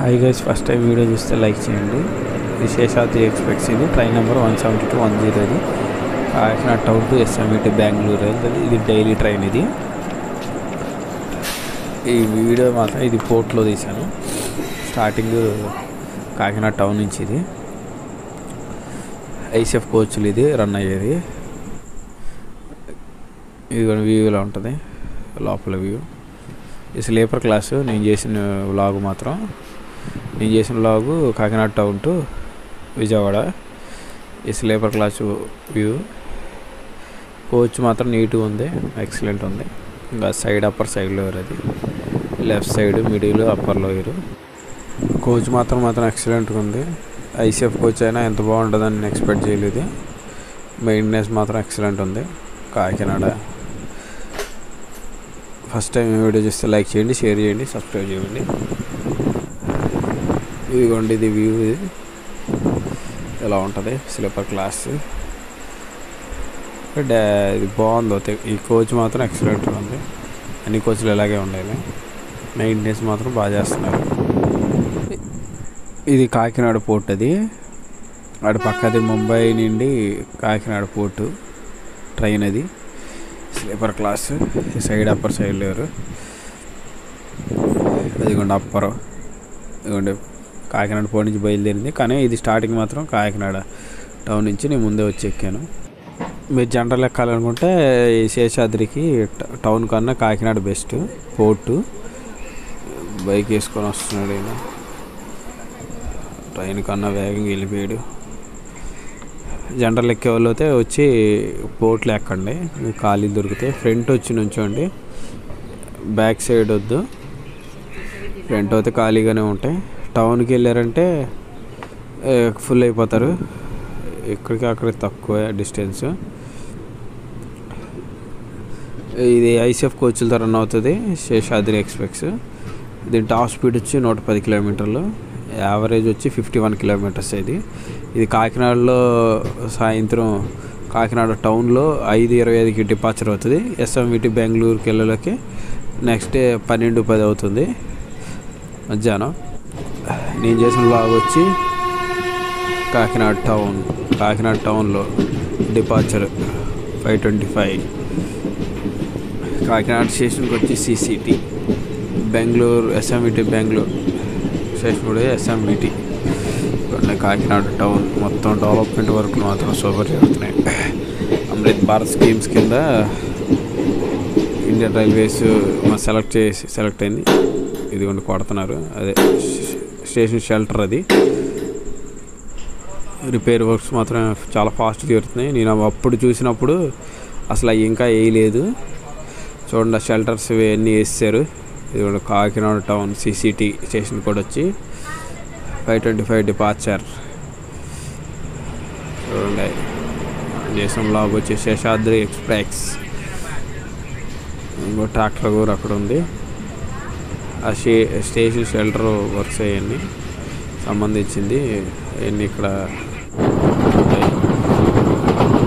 Hi guys, first time video చూస్తే like చేయండి. ఇది శేషాద్రి ఎక్స్ప్రెస్. ఇది ట్రైన్ నెంబర్ 17210. ఇది కాకినాడ టౌన్ టు ఎస్ఎంఈటీ బెంగళూరు వెళ్తుంది. ఇది డైలీ ట్రైన్. ఇది ఈ వీడియో మాత్రం ఇది పోర్ట్లో తీశాను. స్టార్టింగ్ కాకినాడ టౌన్ నుంచి. ఇది ఐసీఎఫ్ కోచ్లు ఇది రన్ అయ్యేది. ఇది వ్యూలో ఉంటుంది, లోపల వ్యూ. ఈ స్లీపర్ క్లాసు. నేను చేసిన vlog Kakinada town to Vijayawada. ఈ స్లీపర్ క్లాసు వ్యూ. కోచ్ మాత్రం నీట్గా ఉంది, ఎక్సలెంట్ ఉంది. ఇంకా సైడ్ అప్పర్ సైడ్ లోయర్, అది left side middle upper lower. Coach మాత్రం ఎక్సలెంట్గా ఉంది. ఐసీఎఫ్ కోచ్ అయినా ఎంత బాగుంటుందని నేను ఎక్స్పెక్ట్ చేయలేదు. మెయింటెనెన్స్ మాత్రం ఎక్సలెంట్ ఉంది. కాకినాడ ఫస్ట్ టైం వీడియో చూస్తే లైక్ చేయండి, షేర్ చేయండి, సబ్స్క్రైబ్ చేయండి. ఇదిగోండి, ఇది వ్యూ. ఇది ఎలా ఉంటుంది స్లీపర్ క్లాస్. ఇది బాగుంది. ఈ కోచ్ మాత్రం ఎక్సలెంట్గా ఉంది. అన్ని కోచ్లు ఇలాగే ఉండాలి. మెయింటెనెన్స్ మాత్రం బాగా చేస్తున్నారు. ఇది కాకినాడ పోర్ట్. అది అటు పక్కది ముంబై నుండి కాకినాడ పోర్టు ట్రైన్. అది sleeper class. Side upper side లేరు. అదిగోండి అప్పర్. ఇదిగోండి కాకినాడ పోర్ట్ నుంచి బయలుదేరింది. కానీ ఇది స్టార్టింగ్ మాత్రం కాకినాడ టౌన్ నుంచి నేను ముందే వచ్చి ఎక్కాను. మీరు జనరల్ ఎక్కాలనుకుంటే ఈ శేషాద్రికి టౌన్ కన్నా కాకినాడ బెస్ట్ పోర్టు. బైక్ వేసుకొని వస్తున్నాడు ఈయన. ట్రైన్ కన్నా వేగంగా వెళ్ళిపోయాడు. జనరల్ ఎక్కే వాళ్ళు అయితే వచ్చి పోర్ట్లో ఎక్కండి, మీకు ఖాళీలు దొరికితే. ఫ్రంట్ వచ్చి నుంచోండి, బ్యాక్ సైడ్ వద్దు. ఫ్రంట్ అయితే ఖాళీగానే ఉంటాయి. టౌన్కి వెళ్ళారంటే ఫుల్ అయిపోతారు. ఇక్కడికి అక్కడికి తక్కువ డిస్టెన్స్. ఇది ఐసీఎఫ్ కోచ్లతో రన్ అవుతుంది శేషాద్రి ఎక్స్ప్రెస్. దీని టాప్ స్పీడ్ వచ్చి 110 కిలోమీటర్లు, యావరేజ్ వచ్చి 51 కిలోమీటర్స్. ఇది కాకినాడలో సాయంత్రం కాకినాడ టౌన్లో 5:25కి డిపార్చర్ అవుతుంది. ఎస్ఎంఈటీ బెంగళూరుకి వెళ్ళలోకి నెక్స్ట్ డే 12:10 అవుతుంది మధ్యాహ్నం. నేను చేసిన వ్లాగ్ వచ్చి కాకినాడ టౌన్లో డిపార్చర్ 5:25. కాకినాడ స్టేషన్కి వచ్చి సిసిటి. బెంగళూరు ఎస్ఎంఈటీ బెంగళూరు స్టేషన్ కూడా ఎస్ఎంఈటీ. కాకినాడ టౌన్ మొత్తం డెవలప్మెంట్ వర్క్లు మాత్రం సూపర్ జరుగుతున్నాయి. అమృత్ భారత్ స్కీమ్స్ కింద ఇండియన్ రైల్వేస్ సెలెక్ట్ అయింది. ఇదిగోండి కొడుతున్నారు. అదే స్టేషన్ షెల్టర్. అది రిపేర్ వర్క్స్ మాత్రం చాలా ఫాస్ట్ జరుగుతున్నాయి. నేను అప్పుడు చూసినప్పుడు అసలు అవి ఇంకా వేయలేదు. చూడండి, షెల్టర్స్ ఇవన్నీ వేసారు. ఇది కూడా కాకినాడ టౌన్ సిసిటి స్టేషన్ కూడా వచ్చి 5:25 డిపార్చర్. చూడండి, దేశంలో వచ్చి శేషాద్రి ఎక్స్ప్రెస్. ఇంకో ట్రాక్టర్ కూడా అక్కడ ఉంది. ఆ స్టేషన్ షెల్టర్ వర్క్స్ అవన్నీ సంబంధించింది. అవన్నీ ఇక్కడ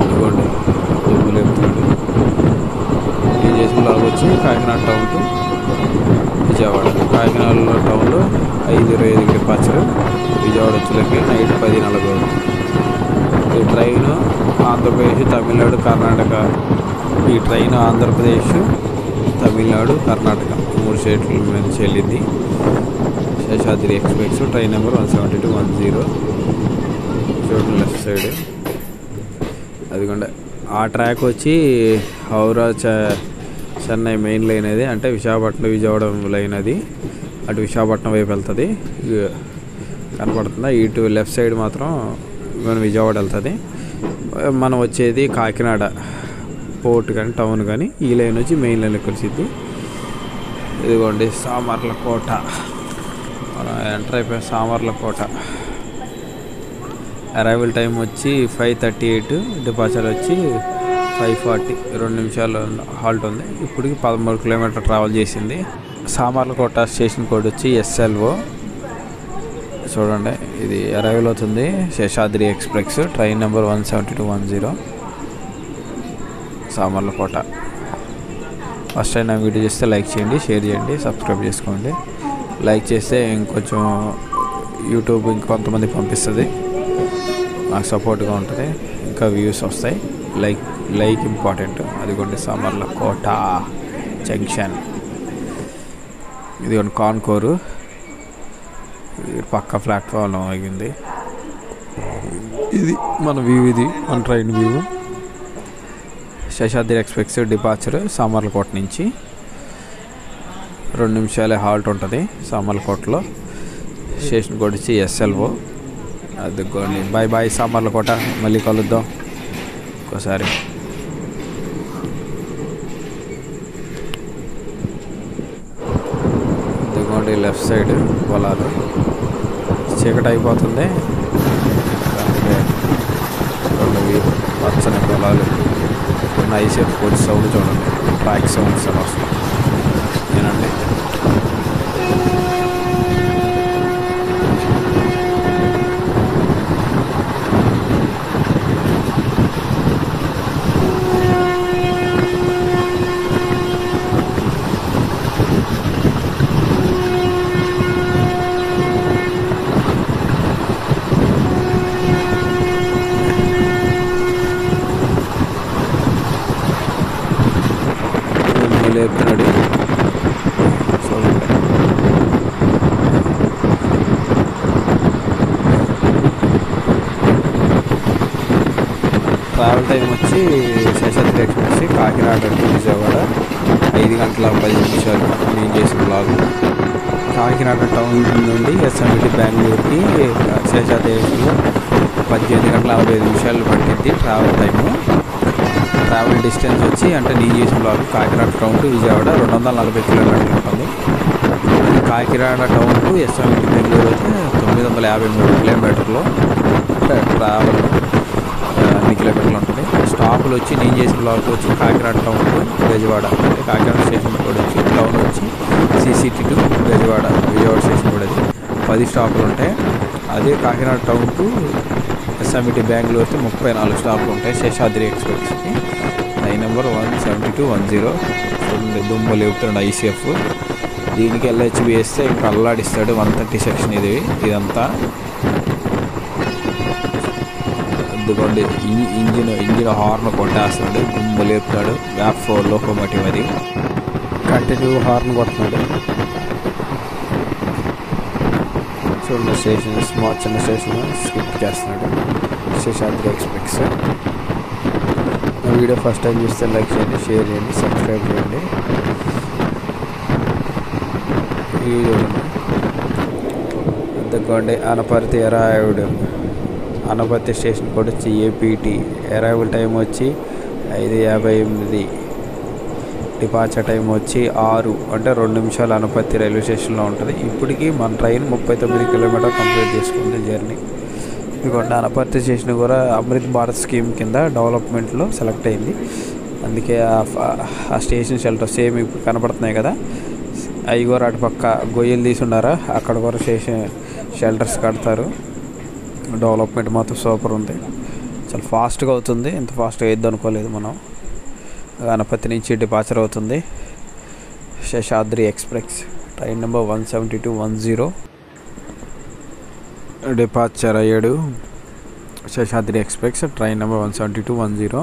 ఇదిగోండి దుమ్ము లేపుతున్నాడు. నేను చేసిన లాగా వచ్చి కాకినాడ టౌన్ టు విజయవాడ. కాకినాడ టౌన్లో 5:25 డిపార్చర్. విజయవాడ వచ్చేలకి నైట్ 10:40. ఈ ట్రైన్ ఆంధ్రప్రదేశ్, తమిళనాడు, కర్ణాటక. ఈ ట్రైన్ ఆంధ్రప్రదేశ్, తమిళనాడు, కర్ణాటక 3 స్టేట్ల మీద చెల్లింది. Seshadri express train number 17210. చూడండి లెఫ్ట్ సైడ్. అదిగోండి ఆ ట్రాక్ వచ్చి హౌరా చెన్నై మెయిన్ లైన్. అది అంటే విశాఖపట్నం విజయవాడ లైన్. అది అటు విశాఖపట్నం వైపు వెళ్తుంది. కనపడుతుందా? ఇటు లెఫ్ట్ సైడ్ మాత్రం మన విజయవాడ వెళ్తుంది. మనం వచ్చేది కాకినాడ పోర్ట్ కానీ టౌన్ కానీ. ఈ లైన్ వచ్చి మెయిన్ లైన్లో కలిసిద్ది. ఇదిగోండి సామర్లకోట. మనం ఎంటర్ అయిపోయాం సామర్లకోట. అరైవల్ టైం వచ్చి 5:38, డిపార్చర్ వచ్చి 5:40. 2 నిమిషాలు హాల్ట్ ఉంది. ఇప్పటికి 13 కిలోమీటర్ ట్రావెల్ చేసింది. సామర్లకోట స్టేషన్ కోడ్ వచ్చి SLO. చూడండి, ఇది అరైవల్ అవుతుంది Seshadri express train number 17210 Samarlakota. First time నా వీడియో చేస్తే లైక్ చేయండి, షేర్ చేయండి, సబ్స్క్రైబ్ చేసుకోండి. లైక్ చేస్తే ఇంకొంచెం యూట్యూబ్ ఇంకొంతమంది పంపిస్తుంది, నాకు సపోర్ట్గా ఉంటుంది, ఇంకా వ్యూస్ వస్తాయి. Like important. అదిగోండి సామర్లకోట జంక్షన్, ఇదిగోండి కాన్కోరు, పక్క ప్లాట్ఫామ్లో ఆగింది. ఇది మన వ్యూ, ఇది మన train view. Seshadri express departure Samarlakota నుంచి 2 నిమిషాలే హాల్ట్ ఉంటుంది సామర్లకోటలో. స్టేషన్ కోడ్ వచ్చి SLO. అదిగోండి. బాయ్ సామర్లకోట, మళ్ళీ కలుద్దాం ఇంకోసారి. అదిగోండి లెఫ్ట్ సైడ్ పొలాలు, చీకటి అయిపోతుంది, పచ్చని పొలాలు, ఐసేపు కోచ్ సౌండ్ చూడండి, ట్రాక్ సౌండ్స్ అని వస్తుంది ఏనండి. లేపుతున్నాడు చూడండి. ట్రావెల్ టైం వచ్చి శేషాద్రి ఎక్స్ప్రెస్ కాకినాడ టు విజయవాడ 5 గంటల 10 నిమిషాలు. నేను చేసిన బ్లాగ్ కాకినాడ టౌన్ నుండి SMT బెంగళూరుకి శేషాద్రి ఎక్స్ప్రెస్లో 18 గంటల 45 నిమిషాలు పట్టింది ట్రావెల్ టైము. ట్రావెల్ డిస్టెన్స్ వచ్చి అంటే నేను చేసిన blog Kakinada town to Vijayawada 240 కిలోమీటర్లు ఉంటుంది. Kakinada town to SMT Bengaluru అయితే 953 కిలోమీటర్లు ట్రావెల్ అన్ని కిలోమీటర్లు ఉంటుంది. స్టాపులు వచ్చి నేను చేసిన బ్లాగ్ వచ్చి కాకినాడ టౌన్ టు విజయవాడ, అంటే కాకినాడ స్టేషన్ కూడా వచ్చి టౌన్ వచ్చి CCT టు విజయవాడ స్టేషన్ కూడా 10 స్టాపులు ఉంటాయి. అదే Kakinada town to SMT Bengaluru అయితే 34 స్టాపులు ఉంటాయి శేషాద్రి ఎక్స్ప్రెస్కి. Line number 17210. చూడండి దుమ్ము లేపుతున్నాడు ICF. దీనికి LHB వేస్తే ఇంకా అల్లాడిస్తాడు. 130 సెక్షన్ ఇదంతా. అందుకోండి ఇంజిన్ హార్న్ కొట్టేస్తున్నాడు, దుమ్ము లేపుతాడు. VAP4 లోకోమోటివ్ అది కంటిన్యూ హార్న్ కొడుతున్నాడు. చూడండి స్టేషన్ చిన్న స్టేషన్ స్కిప్ చేస్తున్నాడు శేషాద్రి ఎక్స్ప్రెస్. నా వీడియో ఫస్ట్ టైం చూస్తే లైక్ చేయండి, షేర్ చేయండి, సబ్స్క్రైబ్ చేయండి. అందుకోండి అనపర్తి అరైవ్డ్. అనపర్తి స్టేషన్ కూడా వచ్చి APT. అరైవల్ టైం వచ్చి 5:58. డిపార్చర్ టైం వచ్చి 6 అంటే 2 నిమిషాలు అనపర్తి రైల్వే స్టేషన్లో ఉంటుంది. ఇప్పటికీ మన ట్రైన్ 39 కిలోమీటర్ కంప్లీట్ చేసుకుంది జర్నీ. ఇదిగోండి అనపర్తి స్టేషన్ కూడా అమృత్ భారత్ స్కీమ్ కింద డెవలప్మెంట్లో సెలెక్ట్ అయింది. అందుకే ఆ స్టేషన్ షెల్టర్ సేమ్ ఇప్పుడు కనపడుతున్నాయి కదా, అవి కూడా అటు పక్క గొయ్యలు తీసి ఉన్నారా, అక్కడ కూడా స్టేషన్ షెల్టర్స్ కడతారు. డెవలప్మెంట్ మాత్రం సూపర్ ఉంది, చాలా ఫాస్ట్గా అవుతుంది. ఇంత ఫాస్ట్గా అయ్యిద్ది అనుకోలేదు మనం. గణపతి నుంచి డిపార్చర్ అవుతుంది Seshadri express. Train number 17210 departure అయ్యాడు Seshadri express. Train number 17210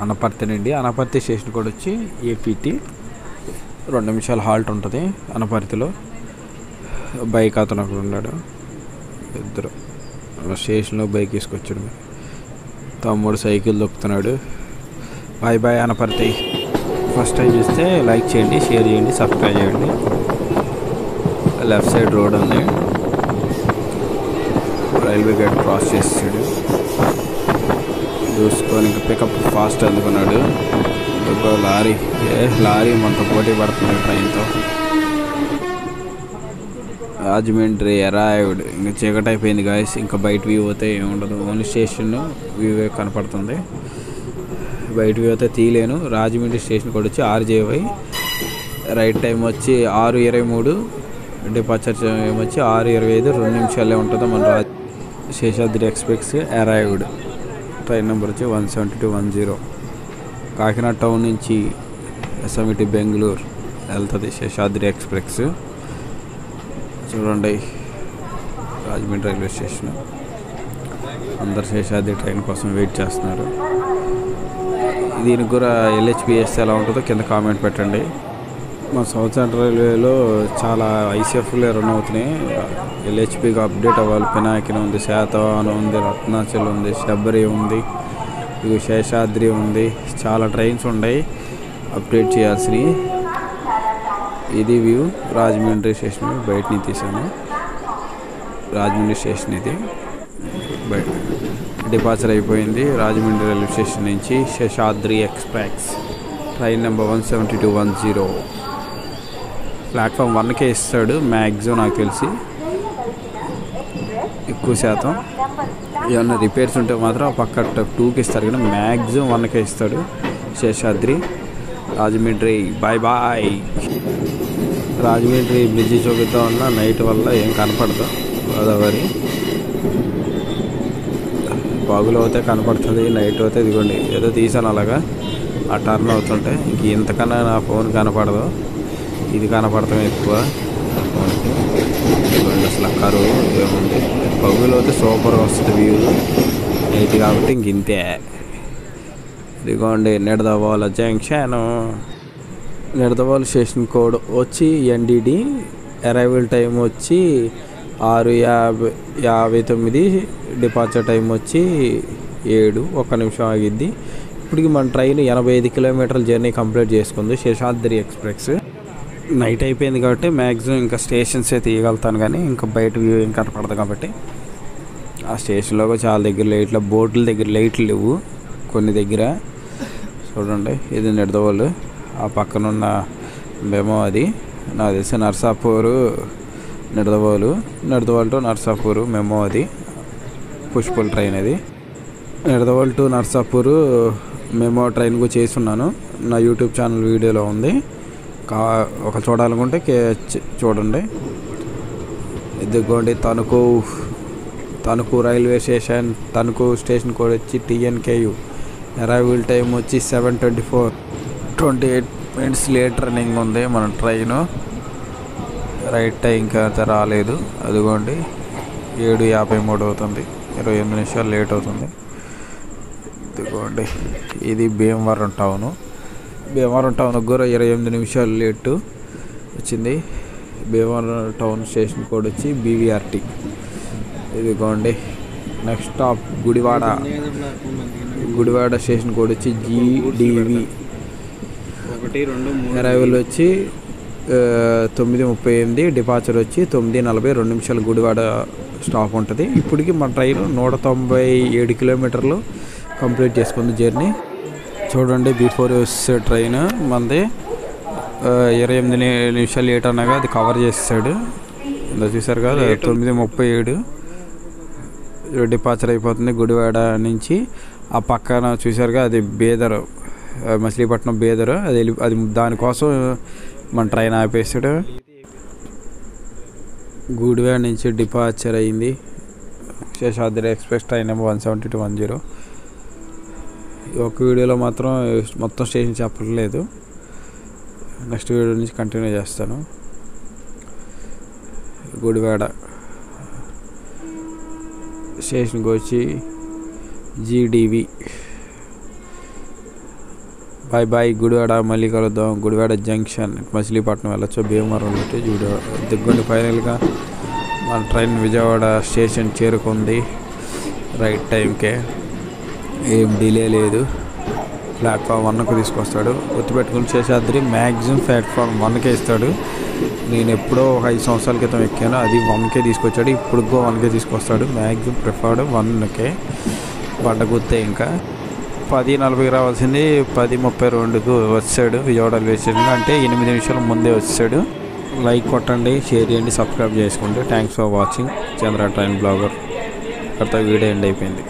Anaparthi నుండి. అనపర్తి స్టేషన్ కూడా వచ్చి APT. 2 నిమిషాలు హాల్ట్ ఉంటుంది అనపర్తిలో. బైక్ అతను అక్కడ ఉన్నాడు, ఇద్దరు స్టేషన్లో బైక్ తీసుకొచ్చాడు. తమ్ముడు సైకిల్ దొక్కుతున్నాడు. బాయ్ అనపర్తి. ఫస్ట్ టైం చూస్తే లైక్ చేయండి, షేర్ చేయండి, సబ్స్క్రైబ్ చేయండి. లెఫ్ట్ సైడ్ రోడ్ ఉంది, రైల్వే గేట్ క్రాస్ చేసాడు. చూసుకొని ఇంకా పికప్ ఫాస్ట్ అందుకున్నాడు. లారీ మనతో పోటీ పడుతుంది ట్రైన్తో. రాజమండ్రి అరైవ్డ్. ఇంకా చీకటి అయిపోయింది గాయస్. ఇంకా బయట వ్యూ అయితే ఏముండదు, ఓన్లీ స్టేషన్ వ్యూ కనపడుతుంది. బయట వ్యూ అయితే తీయలేను. రాజమండ్రి స్టేషన్ కూడా వచ్చి RJY. రైట్ టైం వచ్చి 6:23. డిపార్చర్ టైం వచ్చి 6:25. 2 నిమిషాలే ఉంటుంది మన Seshadri express arrived. Train number వచ్చి 17210. కాకినాడ టౌన్ నుంచి SMT బెంగళూరు వెళ్తుంది శేషాద్రి ఎక్స్ప్రెస్. చూడండి రాజమండ్రి రైల్వే స్టేషన్. అందరు శేషాద్రి ట్రైన్ కోసం వెయిట్ చేస్తున్నారు. దీనికి కూడా LHPS ఎలా ఉంటుందో కింద కామెంట్ పెట్టండి. మా సౌత్ సెంట్రల్ రైల్వేలో చాలా ICFలే రన్ అవుతున్నాయి. LHPకి అప్డేట్ అవ్వాలి. పినాకిని ఉంది, శాతవాహనం ఉంది, రత్నాచల్ ఉంది, శబరి ఉంది, ఇవి శేషాద్రి ఉంది. చాలా ట్రైన్స్ ఉన్నాయి అప్డేట్ చేయాల్సినవి. ఇది వ్యూ రాజమండ్రి స్టేషన్ బయట నుంచి తీసాను. రాజమండ్రి స్టేషన్ ఇది బయట డిపార్చర్ అయిపోయింది. రాజమండ్రి రైల్వే స్టేషన్ నుంచి Seshadri express train number 17210 platform 1కే ఇస్తాడు మ్యాక్సిమం, నాకు తెలిసి ఎక్కువ శాతం. ఏమన్నా రిపేర్స్ ఉంటే మాత్రం పక్క 2కి ఇస్తారు, కానీ మ్యాక్సిమం 1కే ఇస్తాడు Seshadri. Rajahmundry bye bye. Rajahmundry bridge చూపిద్దాం అన్న నైట్ వల్ల ఏం కనపడదు. గోదావరి పగులు అవుతే కనపడుతుంది, నైట్ అవుతే ఇదిగోండి ఏదో తీసాను అలాగా ఆ టర్న్ అవుతుంటే. ఇంక ఇంతకన్నా నా ఫోన్ కనపడదు, ఇది కనపడతాం ఎక్కువ ఫోన్కి. ఇదిగోండి అసలు కరువు ఏముంది. పగులు అవుతే సూపర్గా వస్తుంది వ్యూ, నైట్ కాబట్టి ఇంక ఇంతే. ఇదిగోండి Nidadavolu junction. Nidadavolu station code వచ్చి NDD, అరైవల్ టైం వచ్చి 6:59, డిపార్చర్ టైం వచ్చి 7, 1 నిమిషం ఆగిద్ది. ఇప్పటికి మన ట్రైన్ 85 కిలోమీటర్ల జర్నీ కంప్లీట్ చేసుకుంది శేషాద్రి ఎక్స్ప్రెస్. నైట్ అయిపోయింది కాబట్టి మ్యాక్సిమం ఇంకా స్టేషన్సే తీయగలుగుతాను, కానీ ఇంకా బయట వ్యూ ఏం కనపడదు కాబట్టి. ఆ స్టేషన్లో చాలా దగ్గర లైట్ల బోట్ల దగ్గర లైట్లు లేవు కొన్ని దగ్గర. చూడండి ఇది నిడదవోలు, ఆ పక్కనున్న మెమో అది నాకు తెలిసి నర్సాపూరు నిడదవోలు టు నర్సాపూరు మెమో అది పుష్పల్ ట్రైన్. అది Nidadavolu to Narsapur memo train కూడా చేస్తున్నాను, నా యూట్యూబ్ ఛానల్ వీడియోలో ఉంది. ఒక చూడాలనుకుంటే చూడండి. ఇదిగోండి Tanuku railway station. Tanuku station code వచ్చి TNKU. అరైవల్ టైం వచ్చి 7:24, 28 minutes లేట్ రన్నింగ్ ఉంది మన ట్రైను. రైట్ టైం ఇంకా రాలేదు. అదిగోండి 7:53 అవుతుంది, 28 నిమిషాలు లేట్ అవుతుంది. ఇదిగోండి ఇది భీమవరం టౌను. భీమవరం టౌన్ కూడా 28 నిమిషాలు లేటు వచ్చింది. భీమవరం టౌన్ స్టేషన్ కోడ్ వచ్చి BVRT. ఇదిగోండి next stop Gudivada. Gudivada station code వచ్చి GDV. అరైవల్ వచ్చి 9:38, డిపార్చర్ వచ్చి 9:42 నిమిషాలు గుడివాడ స్టాప్ ఉంటుంది. ఇప్పటికి మన ట్రైన్ 197 కిలోమీటర్లు కంప్లీట్ చేసుకుంది జర్నీ. చూడండి బిఫోర్ ట్రైన్ మనది 28 నిమిషాలు లేట్ అనగా అది కవర్ చేస్తాడు. ఇలా చూసారు కదా 9:37 డిపార్చర్ అయిపోతుంది గుడివాడ నుంచి. ఆ పక్కన చూసారుగా అది బేదర్, మచిలీపట్నం బేదర్. అది దానికోసం మన ట్రైన్ ఆపేస్తాడు. గుడివాడ నుంచి డిపార్చర్ అయింది శేషాద్రి ఎక్స్ప్రెస్ ట్రైన్ నెంబర్ 17210. ఒక వీడియోలో మాత్రం మొత్తం స్టేషన్ చెప్పట్లేదు, నెక్స్ట్ వీడియో నుంచి కంటిన్యూ చేస్తాను. గుడివాడ స్టేషన్కి వచ్చి GDV. Bye bye. గుడివాడ మళ్ళీ కలుద్దాం. గుడివాడ జంక్షన్ మచిలీపట్నం వెళ్ళొచ్చు, భీమవరం వెళ్ళొచ్చు. దిగ్గొండి ఫైనల్గా మన ట్రైన్ విజయవాడ స్టేషన్ చేరుకుంది రైట్ టైంకే, ఏం డిలే లేదు. ప్లాట్ఫామ్ 1కు తీసుకొస్తాడు. గుర్తుపెట్టుకుని శేషాద్రి మ్యాక్సిమం ప్లాట్ఫామ్ 1కే ఇస్తాడు. నేను ఎప్పుడో ఒక 5 సంవత్సరాల క్రితం ఎక్కాను, అది 1కే తీసుకొచ్చాడు. ఇప్పుడు 1కే తీసుకొస్తాడు. మ్యాక్సిమం ప్రిఫర్డ్ 1కే. బండ గుర్తే ఇంకా 10:40కి రావాల్సింది 10:32కు వచ్చాడు విజయవాడ రైల్వే స్టేషన్. అంటే 8 నిమిషాల ముందే వచ్చాడు. లైక్ కొట్టండి, షేర్ చేయండి, సబ్స్క్రైబ్ చేసుకోండి. Thanks for watching. Chandra train blogger. అక్కడ వీడియో ఎండ్ అయిపోయింది.